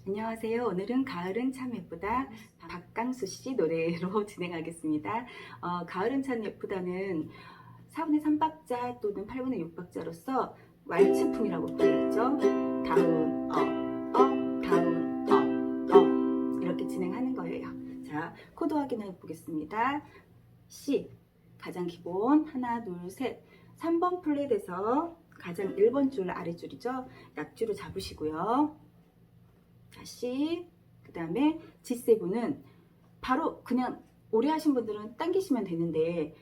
안녕하세요. 오늘은 가을은 참 예쁘다 박강수 씨 노래로 진행하겠습니다. 가을은 참 예쁘다는 4분의 3박자 또는 8분의 6박자로서 왈츠풍이라고 불리죠. 다운, 다운, 이렇게 진행하는 거예요. 자, 코드 확인해 보겠습니다. C, 가장 기본, 하나, 둘, 셋. 3번 플랫에서 가장 1번 줄 아래줄이죠. 약줄을 잡으시고요. 다시 그 다음에 G7은 바로 그냥 오래 하신 분들은 당기시면 되는데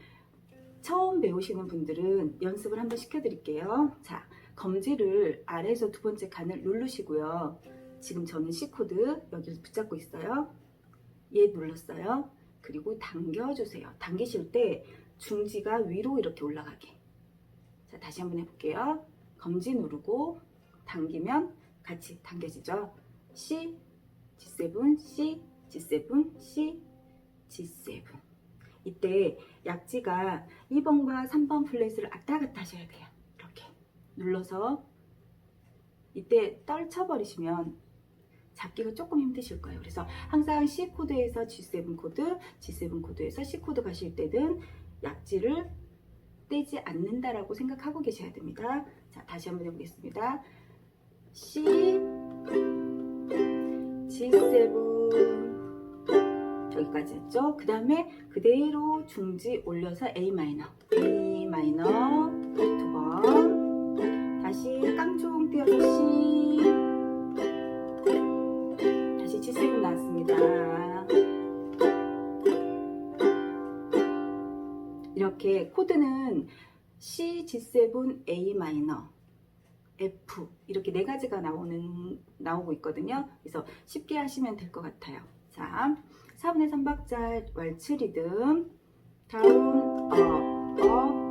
처음 배우시는 분들은 연습을 한번 시켜 드릴게요. 자, 검지를 아래에서 두 번째 칸을 누르시고요. 지금 저는 C코드 여기를 붙잡고 있어요. 얘 눌렀어요. 그리고 당겨주세요. 당기실 때 중지가 위로 이렇게 올라가게. 자, 다시 한번 해볼게요. 검지 누르고 당기면 같이 당겨지죠. C, G7, C, G7, C, G7. 이때 약지가 2번과 3번 플랫을 왔다 갔다 하셔야 돼요. 이렇게 눌러서 이때 떨쳐버리시면 잡기가 조금 힘드실 거예요. 그래서 항상 C 코드에서 G7 코드, G7 코드에서 C 코드 가실 때는 약지를 떼지 않는다라고 생각하고 계셔야 됩니다. 자, 다시 한번 해보겠습니다. C, G7 여기까지 했죠. 그 다음에 그대로 중지 올려서 A 마이너 두 번, 다시 깡총 띄어서 C, 다시 G7 나왔습니다. 이렇게 코드는 C, G7, A 마이너, F 이렇게 네 가지가 나오고 있거든요. 그래서 쉽게 하시면 될 것 같아요. 자, 4분의 3박자 왈츠 리듬 다운,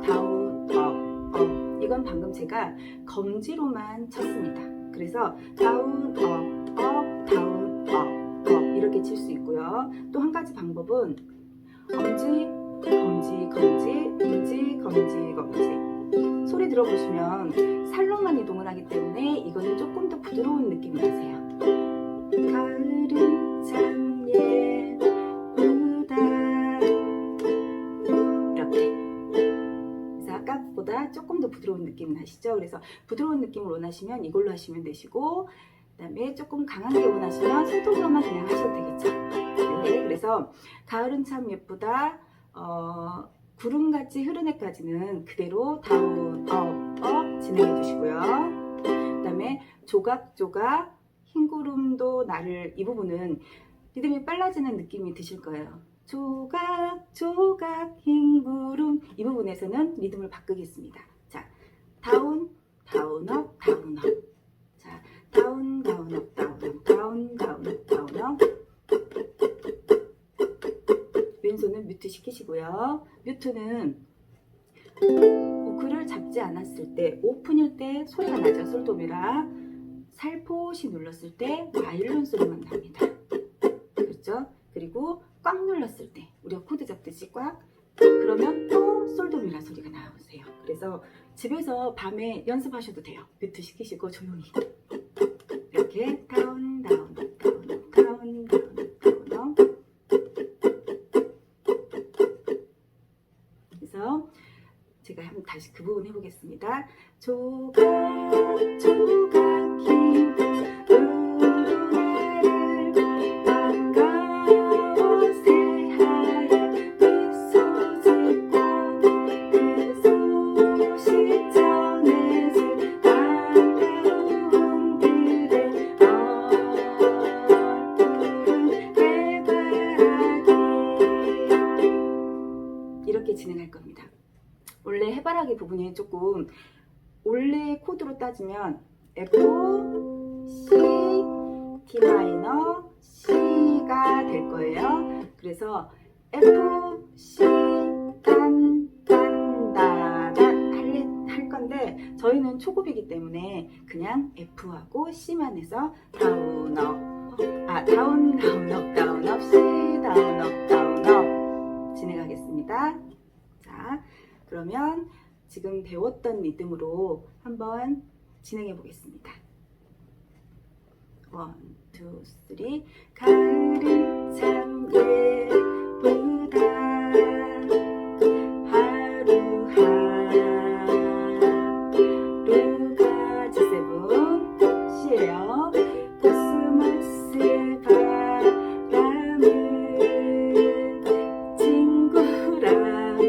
다운, 이건 방금 제가 검지로만 쳤습니다. 그래서 다운, 다운, 이렇게 칠 수 있고요. 또 한 가지 방법은 검지, 소리 들어보시면 살로만 이동을 하기 때문에 이거는 조금 더 부드러운 느낌이 나세요. 가을은 참 예쁘다 이렇게. 그래서 아까보다 조금 더 부드러운 느낌 나시죠? 그래서 부드러운 느낌을 원하시면 이걸로 하시면 되시고, 그 다음에 조금 강하게 원하시면 손톱으로만 그냥 하셔도 되겠죠. 네, 그래서 가을은 참 예쁘다, 구름같이 흐르네까지는 그대로 다운, 진행해 주시고요. 그 다음에 조각조각 흰구름도 나를, 이 부분은 리듬이 빨라지는 느낌이 드실 거예요. 조각조각 흰구름, 이 부분에서는 리듬을 바꾸겠습니다. 자, 다운, 다운업, 다운업. 자, 다운, 다운업, 다운업, 다운, 다운업, 다운업. 왼손은 뮤트 시키시고요. 뮤트는 우크를 잡지 않았을 때, 오픈일 때 소리가 나죠. 솔도미라. 살포시 눌렀을 때 바이올린 소리만 납니다. 그렇죠? 그리고 꽉 눌렀을 때 우리가 코드 잡듯이 꽉, 그러면 또 솔도미라 소리가 나오세요. 그래서 집에서 밤에 연습하셔도 돼요. 뮤트 시키시고 조용히 이렇게 다운, 다운, 다운, 다운, 다운, 다운. 그래서 제가 한번 다시 그 부분 해보겠습니다. 조각 조각 흰 은하를 반가워 새하얀 미소 짓고 그 소식 전해줄 반가운 그대 얼굴은 해바라기. 이렇게 진행할 겁니다. 원래 해바라기 부분이 조금, 원래 코드로 따지면 F, C, D 마이너, C가 될 거예요. 그래서 F, C, 단, 할 건데 저희는 초급이기 때문에 그냥 F하고 C만 해서 다운업, 다운업, 다운업, C, 다운업, 다운업 진행하겠습니다. 자, 그러면 지금 배웠던 리듬으로 한번 진행해 보겠습니다. 원, 투, 쓰리. 가을은 참 예쁘다. 하루하루가 G7 C예요. 코스모스 바람은 친구라고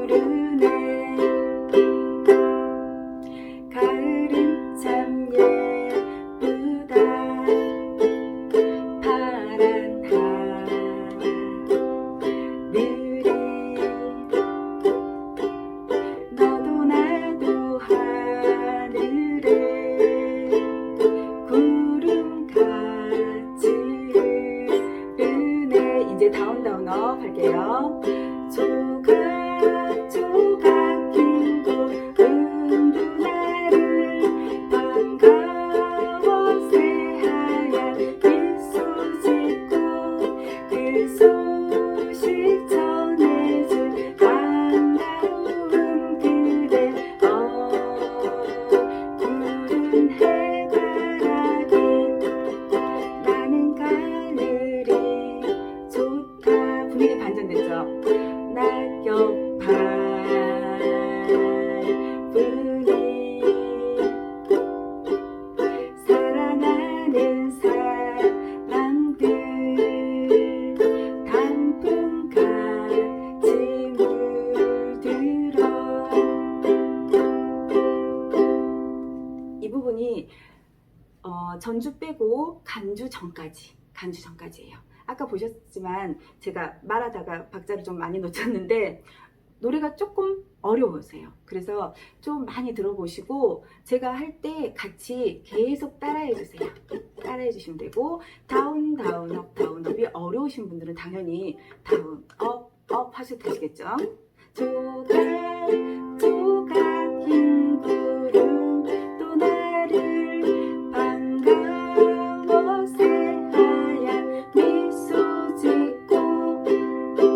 부르네. 가을은 참 예쁘다. 파란 하늘이 너도 나도 하늘에 구름같이 흐르네. 이제 다운업 할게요. 조각조각 긴 구름도 나를 반가워 새하얀 미소 짓고 그 소식 전해줄 반가운 그대. 푸른 해바라기 나는 가을이 좋다. 분위기 반전됐죠? 낙엽 밟으니 사랑하는 사람들 단풍같이 물들어. 이 부분이 전주 빼고 간주 전까지예요. 아까 보셨지만 제가 말하다가 박자를 좀 많이 놓쳤는데 노래가 조금 어려우세요. 그래서 좀 많이 들어보시고 제가 할 때 같이 계속 따라해 주세요. 따라해 주시면 되고, 다운 다운 업 다운 업이 어려우신 분들은 당연히 다운 업 하셔도 되시겠죠. 조각 조각 흰 구름 또 나를 반가워 새하얀 미소 짓고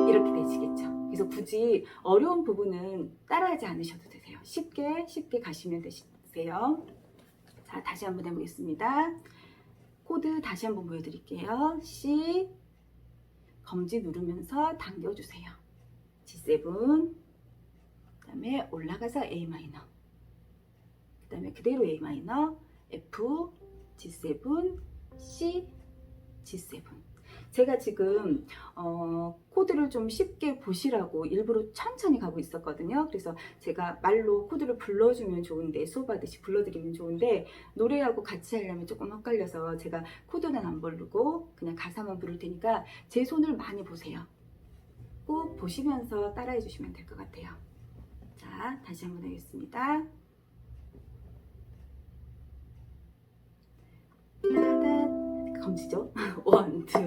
이렇게 되시겠죠. 그래서 굳이 어려운 부분은 따라하지 않으셔도 되세요. 쉽게 가시면 되세요. 자, 다시 한번 해보겠습니다. 코드 다시 한번 보여드릴게요. C 검지 누르면서 당겨주세요. G7, 그 다음에 올라가서 A 마이너, 그 다음에 그대로 A 마이너, F, G7, C, G7. 제가 지금 코드를 좀 쉽게 보시라고 일부러 천천히 가고 있었거든요. 그래서 제가 말로 코드를 불러주면 좋은데, 수업하듯이 불러드리면 좋은데 노래하고 같이 하려면 조금 헷갈려서 제가 코드는 안 부르고 그냥 가사만 부를 테니까 제 손을 많이 보세요. 꼭 보시면서 따라해 주시면 될 것 같아요. 자, 다시 한번 하겠습니다. 검지죠? 1, 2, 3.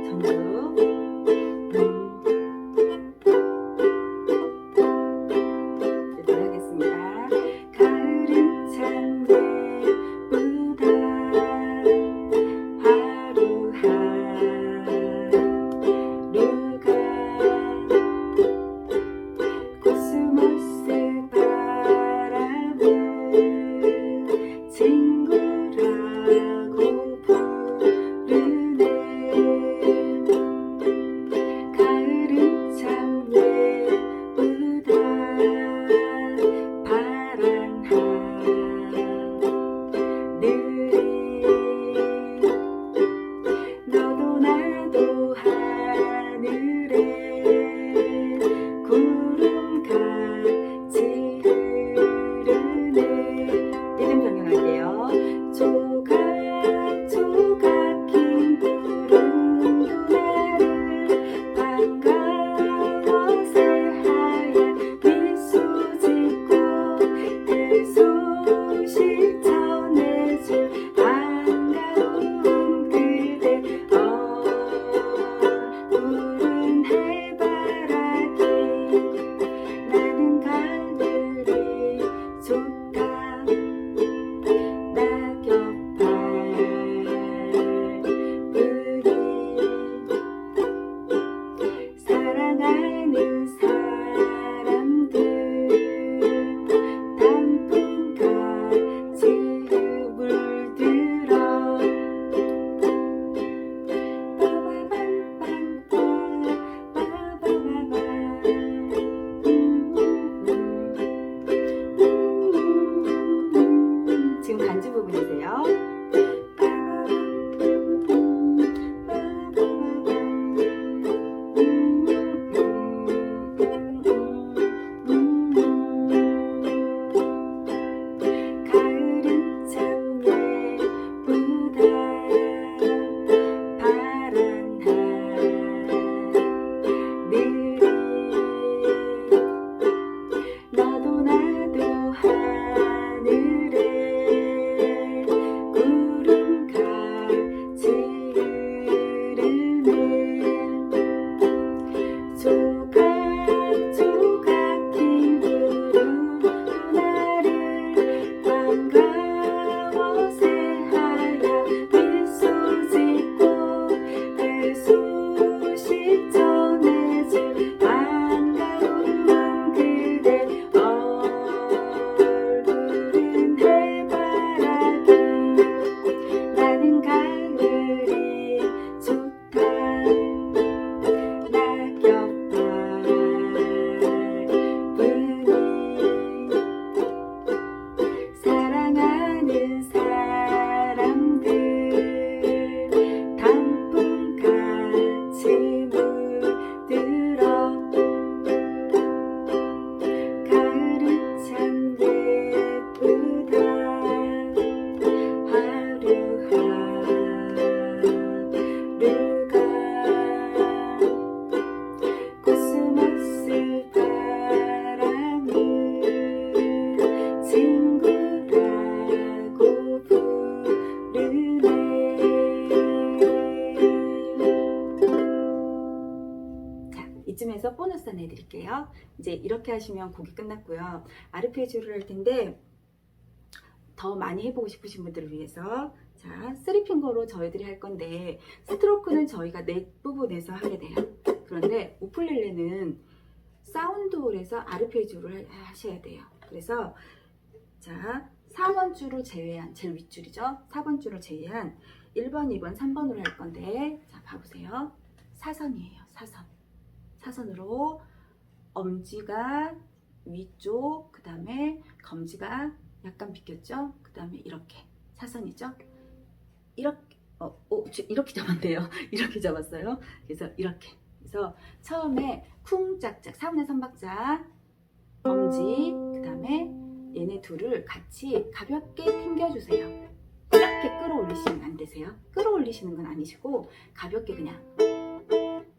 전주. 이제 하겠습니다. 가을은 참 예쁘다. 하루하루가 코스모스 친구라 해볼게요. 이제 이렇게 하시면 곡이 끝났고요. 아르페지오를 할 텐데 더 많이 해보고 싶으신 분들을 위해서 자, 3핑거로 저희들이 할 건데 스트로크는 저희가 넷 부분에서 하게 돼요. 그런데 우쿨렐레는 사운드홀에서 아르페지오를 하셔야 돼요. 그래서 자, 4번 줄을 제외한, 제일 윗줄이죠. 4번 줄을 제외한 1번, 2번, 3번으로 할 건데 자, 봐보세요. 사선이에요. 사선. 사선으로 엄지가 위쪽, 그 다음에 검지가 약간 비켰죠? 그 다음에 이렇게 사선이죠? 이렇게 이렇게 잡았네요. 이렇게 잡았어요. 그래서 이렇게. 그래서 처음에 쿵짝짝 4분의 3박자 엄지, 그 다음에 얘네 둘을 같이 가볍게 튕겨주세요. 이렇게 끌어올리시면 안 되세요. 끌어올리시는 건 아니시고 가볍게 그냥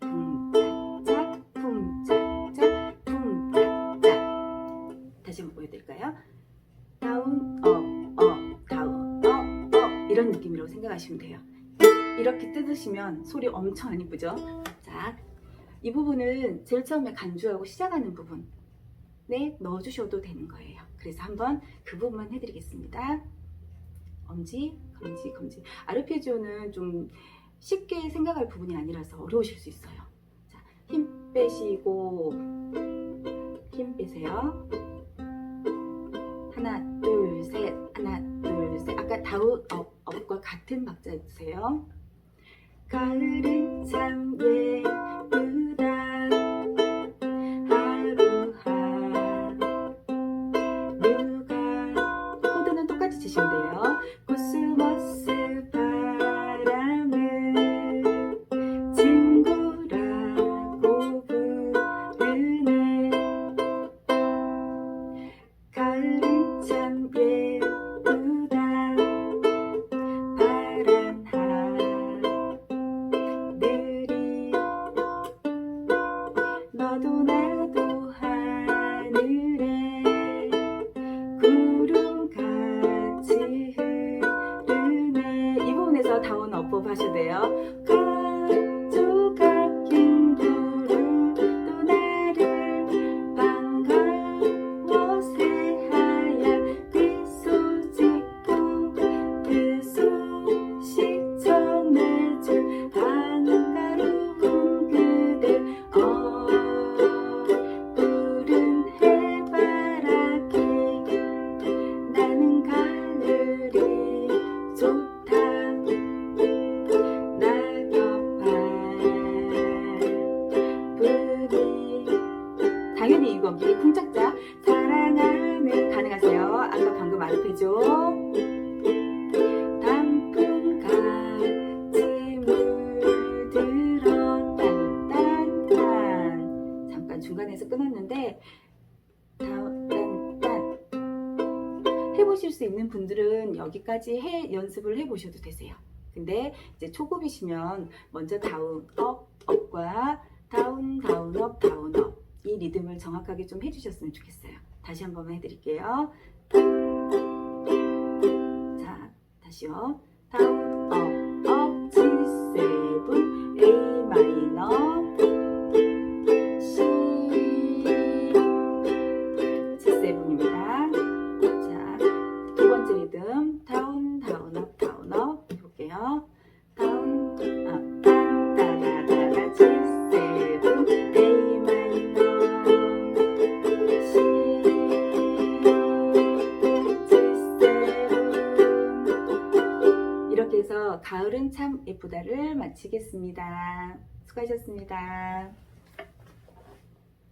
쿵짝짝 쿵짝짝 쿵짝짝. 다시 한번 보여드릴까요? 다운 다운 이런 느낌이라고 생각하시면 돼요. 이렇게 뜯으시면 소리 엄청 안 이쁘죠? 자, 이 부분은 제일 처음에 간주하고 시작하는 부분에 넣어주셔도 되는 거예요. 그래서 한번 그 부분만 해드리겠습니다. 엄지, 검지, 검지. 아르페지오는 좀 쉽게 생각할 부분이 아니라서 어려우실 수 있어요. 자, 힘 빼시고 힘 빼세요. 하나, 둘, 셋, 하나, 둘, 셋. 아까 다운 업과 같은 박자 해주세요. 가을은 참 예쁘다 하루하루가. 코드는 똑같이 치시면 돼요. 코스모스 바람은 친구라고 부르네. 가을은 참 예쁘다 파란 하늘이. 너도 나도 하늘에 구름같이 흐르네. 이 부분에서 다운 업법 하셔야 돼요. 가족 같은 구름도 나를 반가워 새하얀 미소 짓고 그 소식 전해줄 한가로운 그대. 푸른 해바라기 나는 가을이 좋다. 낙엽 밟으니. 당연히 이거 미리 쿵짝짝 사랑하는 가능하세요. 아까 방금 아르페지오. 단풍같이 물들어 딴딴딴. 잠깐 중간에서 끊었는데 딴딴. 해보실 수 있는 분들은 여기까지 연습을 해보셔도 되세요. 근데 이제 초급이시면 먼저 다운 업과 다운 업 다운 업 이 리듬을 정확하게 좀 해주셨으면 좋겠어요. 다시 한번 해드릴게요. 자, 다시요. 다운 업 G7 A 마이너 C G7입니다. 자, 두 번째 리듬 다운 업 해볼게요. 다운 따다다다 G7 A 마이너 C G7. 이렇게 해서 가을은 참 예쁘다를 마치겠습니다. 수고하셨습니다.